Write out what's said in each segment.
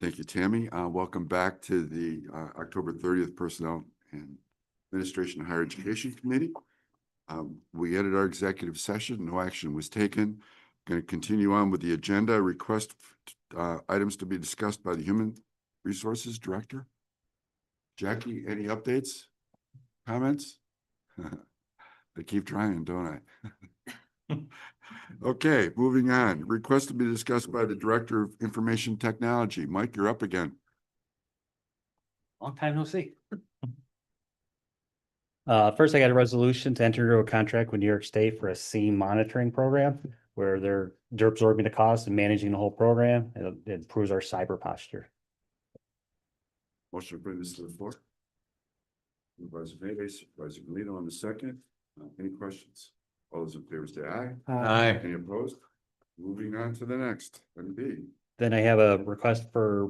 Thank you, Tammy. Welcome back to the October 30th Personnel and Administration and Higher Education Committee. We ended our executive session. No action was taken. Going to continue on with the agenda. Request items to be discussed by the Human Resources Director. Jackie, any updates? Comments? I keep trying, don't I? Okay, moving on. Request to be discussed by the Director of Information Technology. Mike, you're up again. Long time no see. First, I got a resolution to enter into a contract with New York State for a SEAM monitoring program where they're absorbing the cost and managing the whole program. It improves our cyber posture. Motion to bring this to the floor. Supervisor Mayday, Supervisor Galito on the second. Any questions? All those in favor say aye. Aye. Any opposed? Moving on to the next, MB. Then I have a request for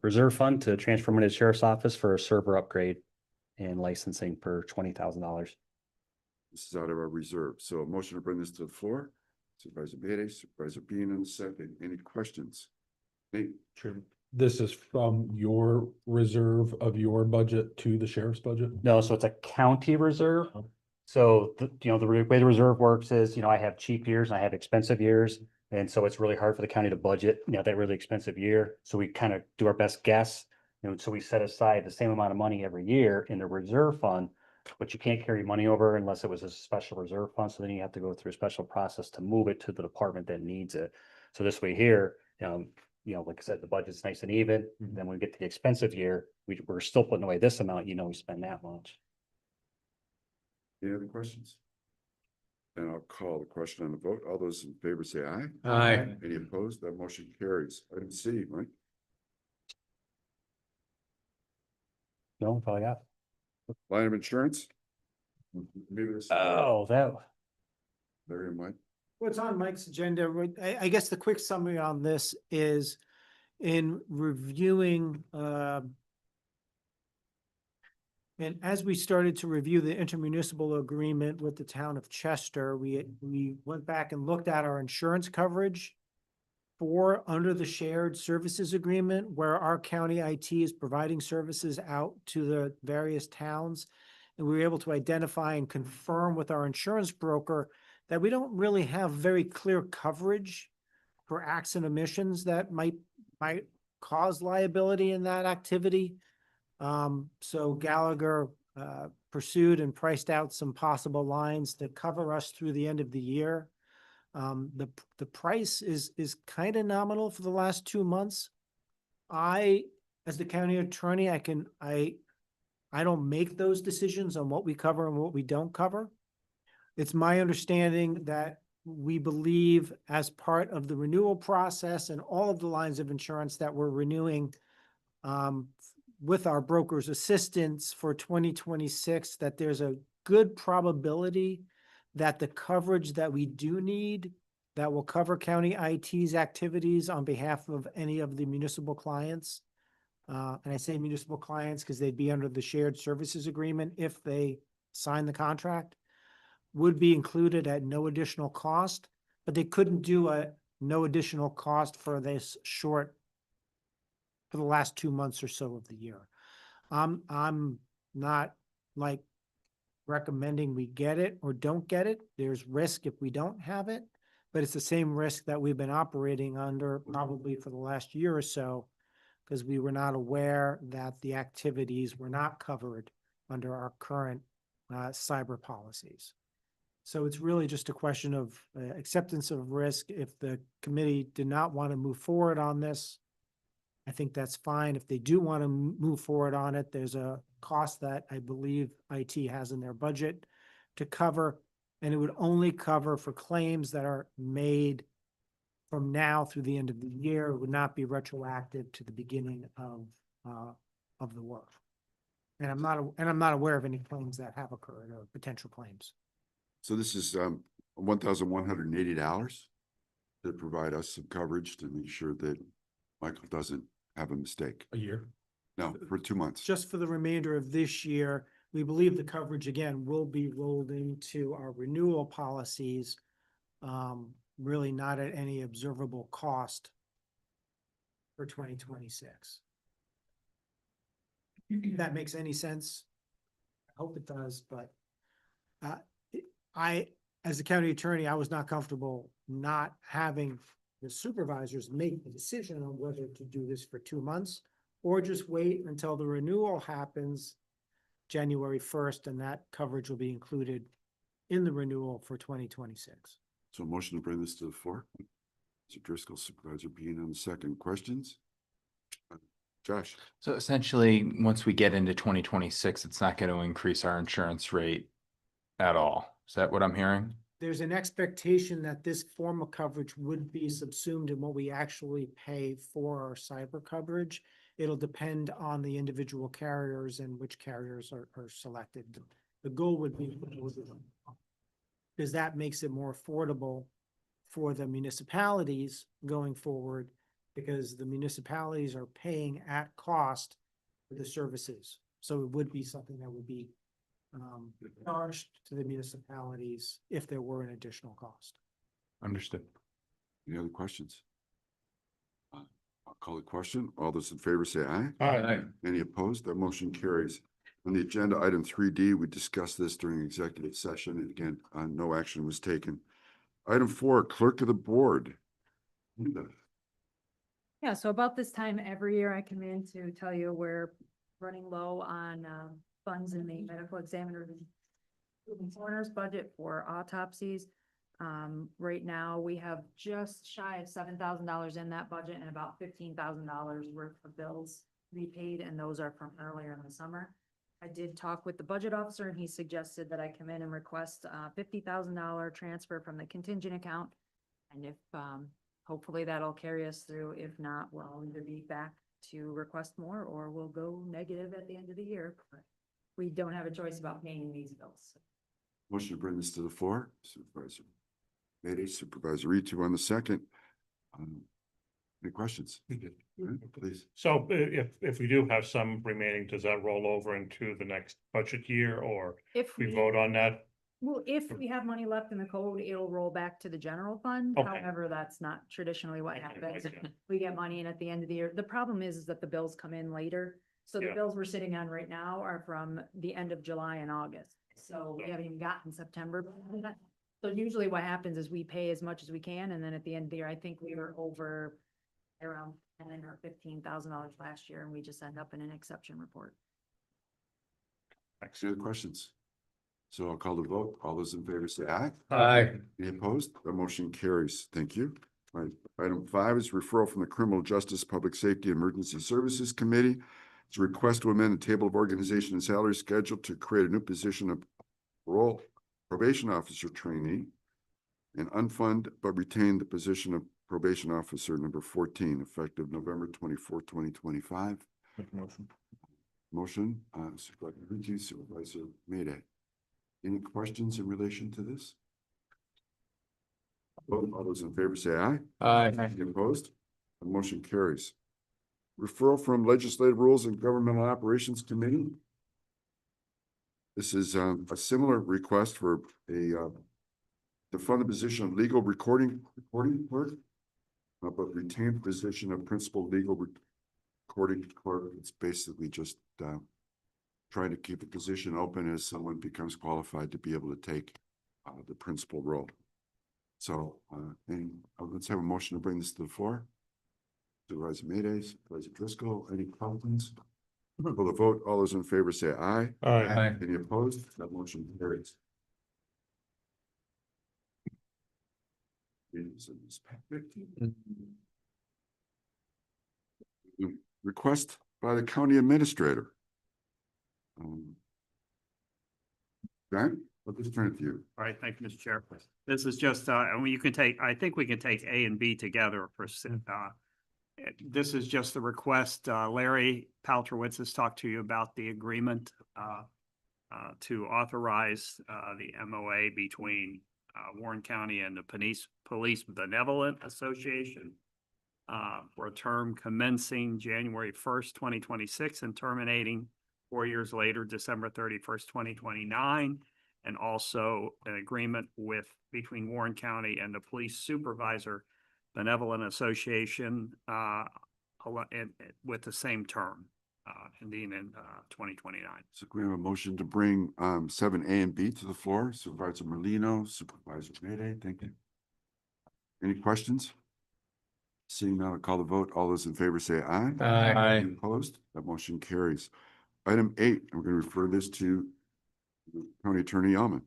reserve fund to transfer money to the sheriff's office for a server upgrade and licensing for $20,000. This is out of our reserve. So a motion to bring this to the floor. Supervisor Mayday, Supervisor Bean on the second. Any questions? Nate? Sure. This is from your reserve of your budget to the sheriff's budget? No, so it's a county reserve. So, the way the reserve works is, I have cheap years and I have expensive years. And so it's really hard for the county to budget, that really expensive year. So we kind of do our best guess. So we set aside the same amount of money every year in the reserve fund, but you can't carry money over unless it was a special reserve fund. So then you have to go through a special process to move it to the department that needs it. So this way here, like I said, the budget's nice and even. Then when we get to the expensive year, we're still putting away this amount, we spend that much. Any other questions? And I'll call the question on the vote. All those in favor say aye. Aye. Any opposed? That motion carries. Item C, Mike. No, that's all I got. Line of insurance. Maybe this. Oh, Larry and Mike. What's on Mike's agenda, I guess the quick summary on this is in reviewing, and as we started to review the intermunicipal agreement with the town of Chester, we went back and looked at our insurance coverage for under the shared services agreement where our county IT is providing services out to the various towns. And we were able to identify and confirm with our insurance broker that we don't really have very clear coverage for acts and emissions that might cause liability in that activity. So Gallagher pursued and priced out some possible lines to cover us through the end of the year. The price is kind of nominal for the last 2 months. As the county attorney, I don't make those decisions on what we cover and what we don't cover. It's my understanding that we believe as part of the renewal process and all of the lines of insurance that we're renewing with our broker's assistance for 2026, that there's a good probability that the coverage that we do need that will cover county IT's activities on behalf of any of the municipal clients. And I say municipal clients because they'd be under the shared services agreement if they sign the contract, would be included at no additional cost, but they couldn't do a no additional cost for the last 2 months or so of the year. I'm not like recommending we get it or don't get it. There's risk if we don't have it, but it's the same risk that we've been operating under probably for the last year or so, because we were not aware that the activities were not covered under our current cyber policies. So it's really just a question of acceptance of risk. If the committee did not want to move forward on this, I think that's fine. If they do want to move forward on it, there's a cost that I believe IT has in their budget to cover, and it would only cover for claims that are made from now through the end of the year. It would not be retroactive to the beginning of the work. And I'm not aware of any claims that have occurred or potential claims. So this is $1,180 to provide us some coverage to make sure that Michael doesn't have a mistake. A year? No, for 2 months. Just for the remainder of this year, we believe the coverage again will be rolled into our renewal policies, really not at any observable cost for 2026. If that makes any sense? I hope it does, but as a county attorney, I was not comfortable not having the supervisors make the decision on whether to do this for 2 months or just wait until the renewal happens January 1st, and that coverage will be included in the renewal for 2026. So motion to bring this to the floor. Mr. Driscoll, Supervisor Bean on the second. Questions? Josh? So essentially, once we get into 2026, it's not going to increase our insurance rate at all. Is that what I'm hearing? There's an expectation that this form of coverage would be subsumed in what we actually pay for our cyber coverage. It'll depend on the individual carriers and which carriers are selected. The goal would be because that makes it more affordable for the municipalities going forward, because the municipalities are paying at cost for the services. So it would be something that would be charged to the municipalities if there were an additional cost. Understood. Any other questions? I'll call the question. All those in favor say aye. Aye. Any opposed? That motion carries. On the agenda, item 3D, we discussed this during executive session, and again, no action was taken. Item 4, Clerk of the Board. Linda. Yeah, so about this time every year I come in to tell you we're running low on funds in the medical examiner coroner's budget for autopsies. Right now, we have just shy of $7,000 in that budget and about $15,000 worth of bills to be paid, and those are from earlier in the summer. I did talk with the budget officer, and he suggested that I come in and request a $50,000 transfer from the contingent account. And if, hopefully that'll carry us through. If not, we'll either be back to request more or we'll go negative at the end of the year. But we don't have a choice about paying these bills. Motion to bring this to the floor. Supervisor Mayday, Supervisor Ritu on the second. Any questions? Please. So if we do have some remaining, does that roll over into the next budget year, or If we vote on that? well, if we have money left in the code, it'll roll back to the general fund. Okay. However, that's not traditionally what happens. Okay. We get money in at the end of the year. The problem is that the bills come in later. So the Yeah. bills we're sitting on right now are from the end of July and August. So we haven't even gotten September. So usually what happens is we pay as much as we can, and then at the end of the year, I think we were over around $10,000 or $15,000 last year, and we just end up in an exception report. Any other questions? So I'll call the vote. All those in favor say aye. Aye. Any opposed? The motion carries. Thank you. All right. Item 5 is referral from the Criminal Justice, Public Safety, and Emergency Services Committee. It's a request to amend the table of organization and salary schedule to create a new position of parole probation officer trainee and unfund but retain the position of probation officer number 14, effective November 24, 2025. Motion, Supervisor Ritu, Supervisor Mayday. Any questions in relation to this? Vote. All those in favor say aye. Aye. Any opposed? The motion carries. Referral from Legislative Rules and Governmental Operations Committee. This is a similar request for to fund the position of legal recording clerk, but retain the position of principal legal recording clerk. It's basically just trying to keep the position open as someone becomes qualified to be able to take the principal role. So let's have a motion to bring this to the floor. Supervisor Mayday, Supervisor Driscoll, any comments? For the vote, all those in favor say aye. Aye. Any opposed? That motion carries. Request by the county administrator. Dan, let this turn to you. All right, thank you, Mr. Chair. This is just, and you can take, I think we can take A and B together for, this is just the request. Larry Paltrowitz has talked to you about the agreement to authorize the MOA between Warren County and the Police Benevolent Association for a term commencing January 1st, 2026 and terminating 4 years later, December 31st, 2029. And also an agreement between Warren County and the Police Supervisor Benevolent Association with the same term, ending in, 2029. So can we have a motion to bring 7A and B to the floor? Supervisor Merlino, Supervisor Mayday, thank you. Any questions? Seeing none, I'll call the vote. All those in favor say aye. Aye. Any opposed? That motion carries. Item 8, I'm going to refer this to County Attorney Alman.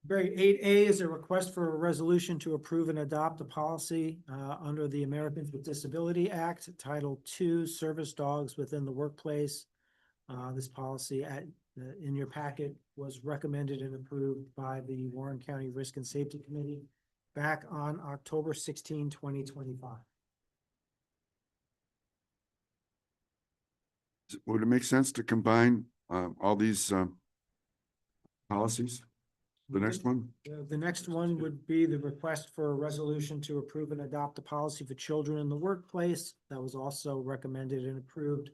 Very 8A is a request for a resolution to approve and adopt a policy under the Americans with Disability Act, Title II, Service Dogs Within the Workplace. This policy in your packet was recommended and approved by the Warren County Risk and Safety Committee back on October 16, 2025. Would it make sense to combine all these policies? The next one? The next one would be the request for a resolution to approve and adopt a policy for children in the workplace. That was also recommended and approved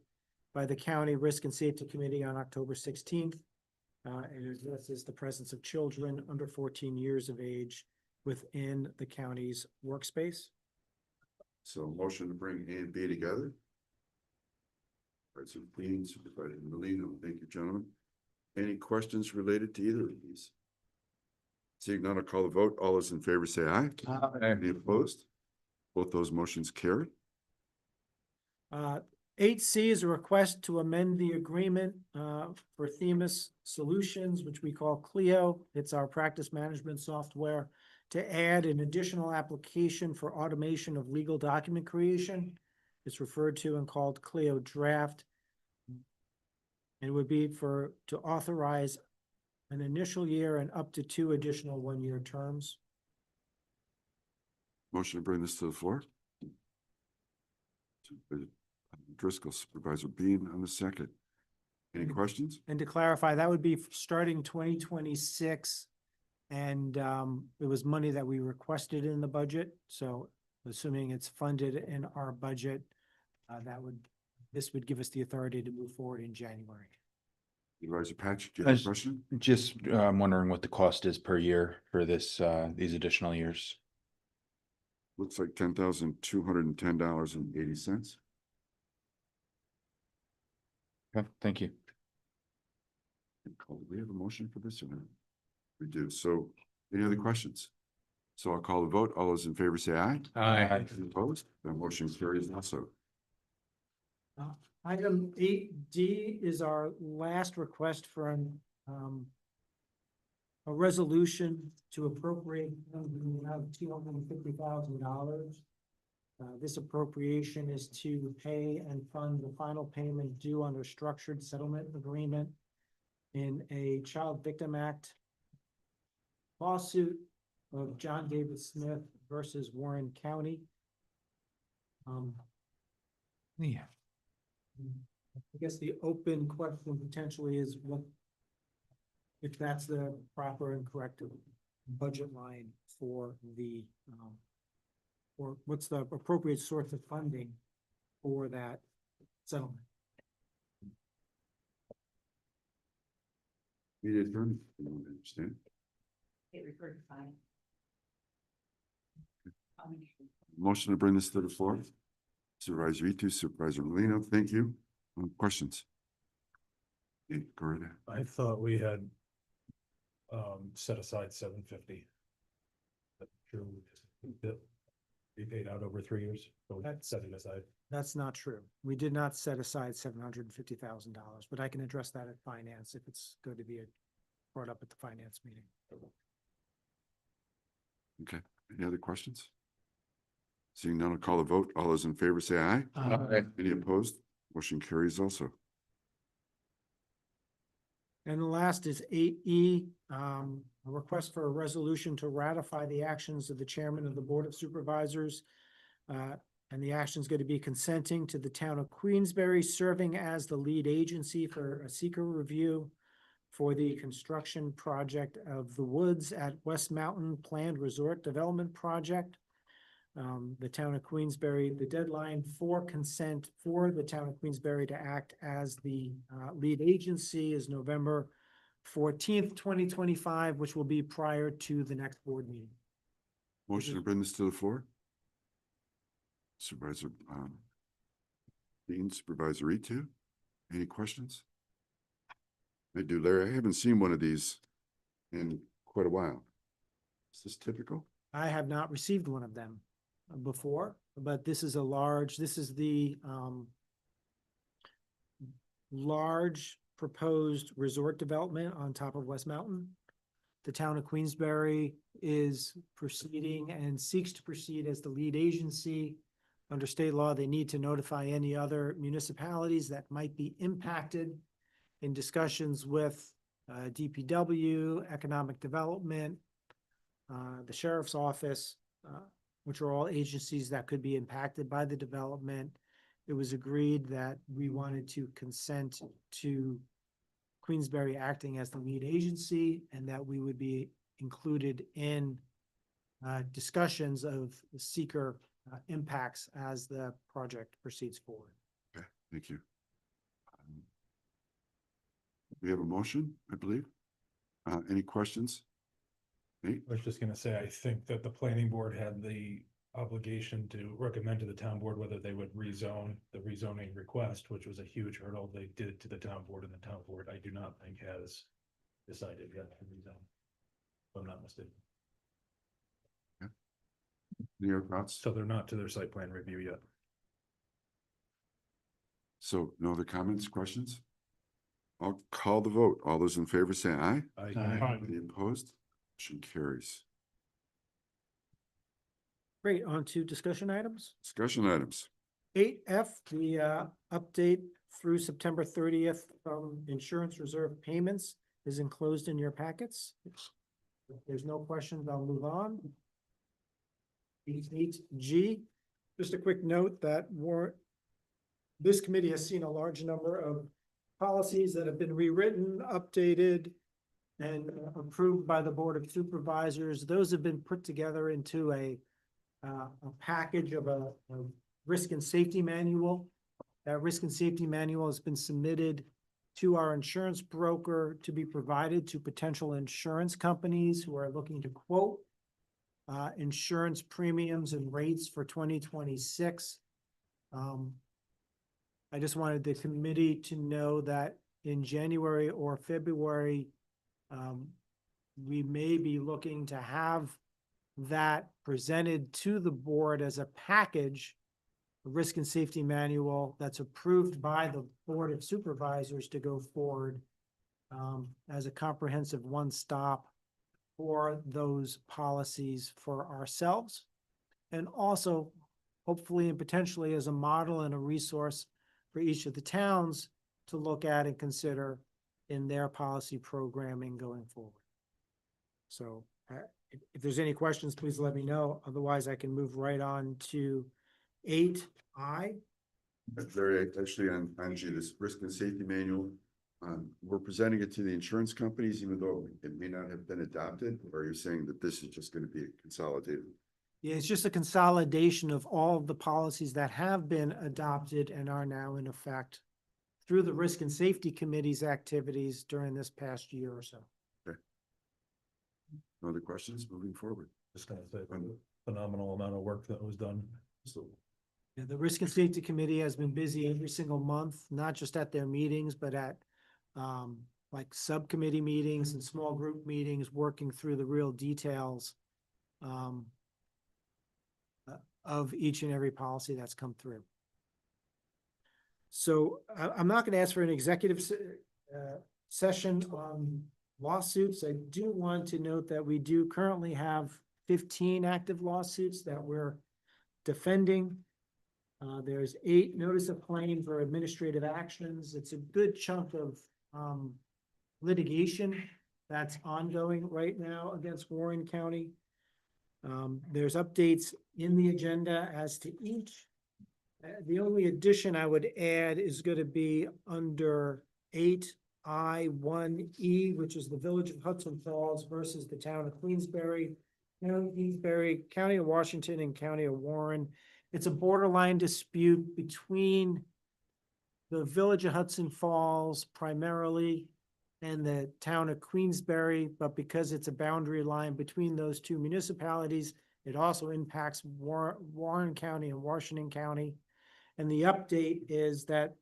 by the County Risk and Safety Committee on October 16th. It addresses the presence of children under 14 years of age within the county's workspace. So motion to bring A and B together. Supervisor Dean, Supervisor Merlino, thank you, gentlemen. Any questions related to either of these? Seeing none, I'll call the vote. All those in favor say aye. Any opposed? Both those motions carry. 8C is a request to amend the agreement for Themis Solutions, which we call Clio. It's our practice management software, to add an additional application for automation of legal document creation. It's referred to and called Clio Draft. It would be to authorize an initial year and up to 2 additional one-year terms. Motion to bring this to the floor. Supervisor Driscoll, Supervisor Bean on the second. Any questions? And to clarify, that would be starting 2026. And it was money that we requested in the budget. So assuming it's funded in our budget, this would give us the authority to move forward in January. Supervisor Patch, do you have a As- question? Just wondering what the cost is per year for this, these additional years. Looks like $10,210.80. Okay, thank you. Do we have a motion for this or not? We do. So any other questions? So I'll call the vote. All those in favor say aye. Aye. Any opposed? That motion carries also. Item 8D is our last request for a resolution to appropriate $250,000. This appropriation is to pay and fund the final payment due under structured settlement agreement in a Child Victim Act lawsuit of John David Smith versus Warren County. Yeah. I guess the open question potentially is if that's the proper and correct budget line for or what's the appropriate source of funding for that settlement? Media attorney, you want to understand? It referred to fine. Motion to bring this to the floor. Supervisor Etu, Supervisor Molino, thank you. Questions? Yeah, go right ahead. I thought we had set aside $750. But sure, be paid out over 3 years, so That's- set it aside. That's not true. We did not set aside $750,000, but I can address that at finance if it's going to be brought up at the finance meeting. Okay, any other questions? Seeing none, I'll call the vote. All those in favor say aye. Any opposed? Motion carries also. And the last is 8E, a request for a resolution to ratify the actions of the chairman of the Board of Supervisors. And the action is going to be consenting to the town of Queensbury serving as the lead agency for a seeker review for the construction project of the Woods at West Mountain Planned Resort Development Project. The town of Queensbury, the deadline for consent for the town of Queensbury to act as the lead agency is November 14th, 2025, which will be prior to the next board meeting. Motion to bring this to the floor. Supervisor, Dean, Supervisor Ritu, any questions? I do, Larry. I haven't seen one of these in quite a while. Is this typical? I have not received one of them before, but this is this is the large proposed resort development on top of West Mountain. The town of Queensbury is proceeding and seeks to proceed as the lead agency. Under state law, they need to notify any other municipalities that might be impacted in discussions with DPW, Economic Development, the Sheriff's Office, which are all agencies that could be impacted by the development. It was agreed that we wanted to consent to Queensbury acting as the lead agency and that we would be included in discussions of the seeker impacts as the project proceeds forward. Okay, thank you. We have a motion, I believe. Any questions? Nate? I was just gonna say, I think that the planning board had the obligation to recommend to the town board whether they would rezone the rezoning request, which was a huge hurdle they did to the town board, and the town board, I do not think has decided yet to rezone. If I'm not mistaken. Any other thoughts? So they're not to their site plan review yet. So no other comments, questions? I'll call the vote. All those in favor say aye. Aye. Any opposed? Motion carries. Great, on to discussion items. Discussion items. 8F, the update through September 30th from insurance reserve payments is enclosed in your packets. If there's no questions, I'll move on. 8G, just a quick note that this committee has seen a large number of policies that have been rewritten, updated, and approved by the Board of Supervisors. Those have been put together into a package of a risk and safety manual. That risk and safety manual has been submitted to our insurance broker to be provided to potential insurance companies who are looking to quote insurance premiums and rates for 2026. I just wanted the committee to know that in January or February, we may be looking to have that presented to the board as a package, a risk and safety manual that's approved by the Board of Supervisors to go forward as a comprehensive one-stop for those policies for ourselves. And also, hopefully and potentially as a model and a resource for each of the towns to look at and consider in their policy programming going forward. So if there's any questions, please let me know. Otherwise, I can move right on to 8I. Larry, actually on G, this risk and safety manual, we're presenting it to the insurance companies, even though it may not have been adopted, or are you saying that this is just going to be consolidated? Yeah, it's just a consolidation of all of the policies that have been adopted and are now in effect through the Risk and Safety Committee's activities during this past year or so. No other questions moving forward? Just gonna say, phenomenal amount of work that was done. So, Yeah, the Risk and Safety Committee has been busy every single month, not just at their meetings, but at like subcommittee meetings and small group meetings, working through the real details of each and every policy that's come through. So I'm not going to ask for an executive session on lawsuits. I do want to note that we do currently have 15 active lawsuits that we're defending. There's 8 notice of claim for administrative actions. It's a good chunk of litigation that's ongoing right now against Warren County. There's updates in the agenda as to each. The only addition I would add is going to be under 8I1E, which is the Village of Hudson Falls versus the Town of Queensbury, County of Washington, and County of Warren. It's a borderline dispute between the Village of Hudson Falls primarily and the Town of Queensbury, but because it's a boundary line between those two municipalities, It also impacts Warren County and Washington County. And the update is that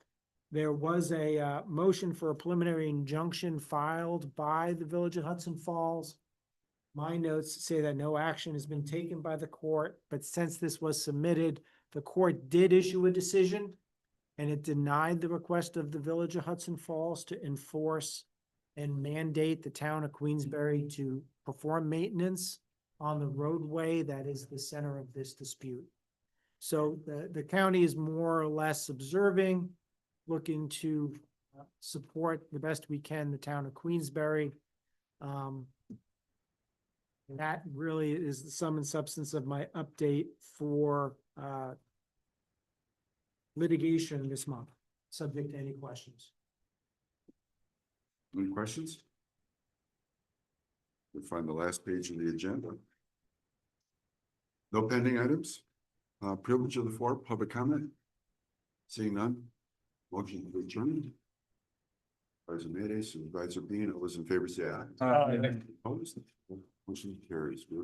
there was a motion for a preliminary injunction filed by the Village of Hudson Falls. My notes say that no action has been taken by the court, but since this was submitted, the court did issue a decision, and it denied the request of the Village of Hudson Falls to enforce and mandate the town of Queensbury to perform maintenance on the roadway that is the center of this dispute. So the county is more or less observing, looking to support the best we can the town of Queensbury. That really is the sum and substance of my update for litigation this month, subject to any questions. Any questions? We'll find the last page of the agenda. No pending items? Privilege of the floor, public comment? Seeing none? Motion to adjourn. Supervisor Mayday, Supervisor Bean, all those in favor say aye. Opposed? Motion carries. Did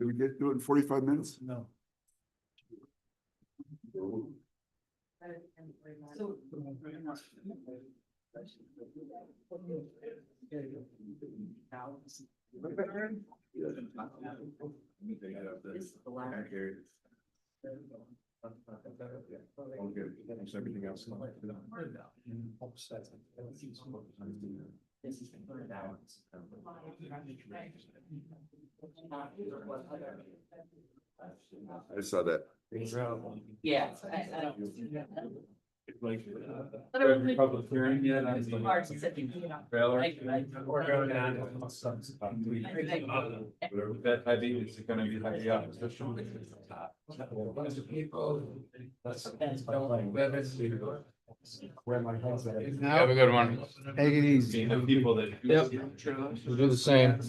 we do it in 45 minutes? No. Everything else. I saw that. Yeah. Public hearing yet? That heavy, is it gonna be heavy opposition? Have a good one. Take it easy. The people that. Yep. We'll do the same.